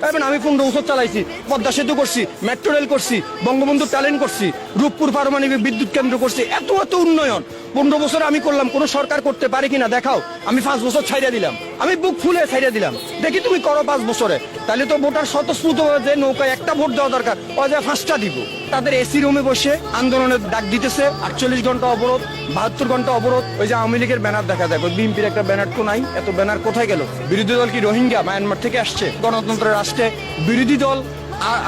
এখন আমি 15 বছর চালাইছি, পদ্মা সেতু করছি, মেট্রো রেল করছি, বঙ্গবন্ধু ট্যালেন্ট করছি, রূপপুর পারমাণবিক বিদ্যুৎ কেন্দ্র করছি, এত এত উন্নয়ন 15 বছর আমি করলাম। কোন সরকার করতে পারে কিনা দেখাও। আমি 5 বছর ছাইড়া দিলাম, আমি বুক ফুলে ছাইড়া দিলাম, দেখি তুমি করো 5 বছরে। তাহলে তো ভোটার স্বতঃস্ফূর্ত যে নৌকায় একটা ভোট দেওয়া দরকার, ও যে 5টা দিব। তাদের এসি রুমে বসে আন্দোলনের ডাক দিতেছে, 48 ঘন্টা অবরোধ, 72 ঘন্টা অবরোধ। ওই যে আওয়ামী লীগের ব্যানার দেখা যায়, বিএনপির একটা ব্যানার তো নাই, এত ব্যানার কোথায় গেল? বিরোধী দল কি রোহিঙ্গা মায়ানমার থেকে আসছে? গণতন্ত্রের রাষ্ট্রে বিরোধী দল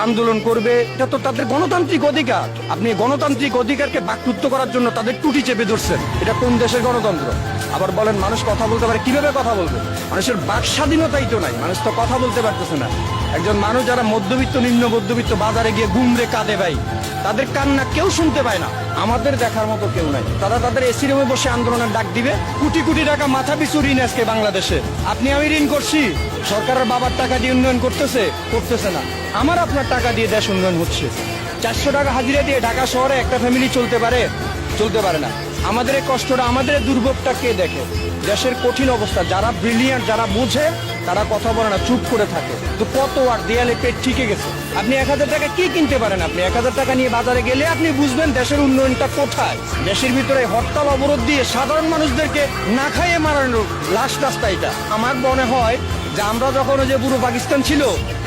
আন্দোলন করবে, এটা তো তাদের গণতান্ত্রিক অধিকার। আপনি গণতান্ত্রিক অধিকারকে বাকরুদ্ধ করার জন্য তাদের টুটি চেপে ধরছেন। এটা কোন দেশের গণতন্ত্র? আবার বলেন মানুষ কথা বলতে পারে, কিভাবে কথা বলবে? মানুষের বাক স্বাধীনতাই তো নাই, মানুষ তো কথা বলতে পারতেছে না। একজন মানুষ যারা মধ্যবিত্ত নিম্ন মধ্যবিত্ত বাজারে গিয়ে গুমরে কাঁদে ভাই, তাদের কান্না কেউ শুনতে পায় না, আমাদের দেখার মতো কেউ নাই। তারা তাদের এসি রুমে বসে আন্দোলনের ডাক দিবে। কোটি কোটি টাকা মাথা পিছু ঋণ আজকে বাংলাদেশে। আপনি আমি ঋণ করছি, সরকারের বাবার টাকা দিয়ে উন্নয়ন করতেছে না। আমার আপনার টাকা দিয়ে দেশ উন্নয়ন হচ্ছে। 400 টাকা হাজিরা দিয়ে ঢাকা শহরে একটা ফ্যামিলি চলতে পারে না। আমাদের এই কষ্টটা, আমাদের এই দুর্ভোগটা কে দেখে? দেশের কঠিন অবস্থা, যারা ব্রিলিয়ান্ট, যারা বুঝে, তারা কথা বলে না, চুপ করে থাকে। তো কত আর দেয়ালে পেট ঠিকে গেছে। আপনি 1000 টাকা কি কিনতে পারেন? আপনি 1000 টাকা নিয়ে বাজারে গেলে আপনি বুঝবেন দেশের উন্নয়নটা কোথায়। দেশের ভিতরে হরতাল অবরোধ দিয়ে সাধারণ মানুষদেরকে না খাইয়ে মারানোর লাস্ট রাস্তা এটা। আমার মনে হয় যে আমরা যখন ওই যে পুরো পাকিস্তান ছিল,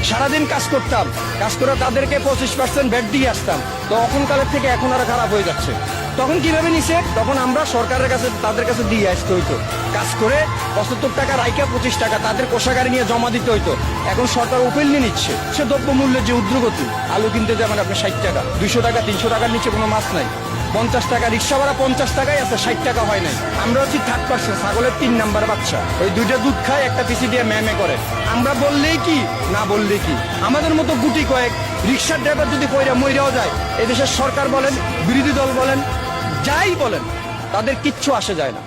সারাদিন কাজ করতাম, কাজ করে তাদেরকে 25% ভ্যাট দিয়ে আসতাম, তো তখনকালের থেকে এখন আরো খারাপ হয়ে যাচ্ছে। তখন কিভাবে নিছে? তখন আমরা সরকারের কাছে, তাদের কাছে দিয়ে আসতে হইতো। কাজ করে 75 টাকা রাইকা 25 টাকা তাদের কোষাগারে নিয়ে জমা দিতে হইতো। এখন সরকার ওপেন নিয়ে নিচ্ছে। সে দ্রব্য মূল্যের যে ঊর্ধ্বগতি, আলু কিনতে যাবেন আপনি 60 টাকা, 200 টাকা, 300 টাকার নিচে কোনো মাছ নাই। 50 টাকা রিক্সা ভাড়া 50 টাকাই আছে, 60 টাকা হয় নাই। আমরা হচ্ছি 3rd ছাগলের 3 নাম্বার বাচ্চা। ওই 2টা দুধ খায়, একটা পিসি দিয়ে ম্যামে করে। আমরা বললেই কি, না বললেই কি। আমাদের মতো গুটি কয়েক রিক্সার ড্রাইভার যদি কইরা মইরাও যায়, এদেশের সরকার বলেন, বিরোধী দল বলেন, যাই বলেন, তাদের কিচ্ছু আসে যায় না।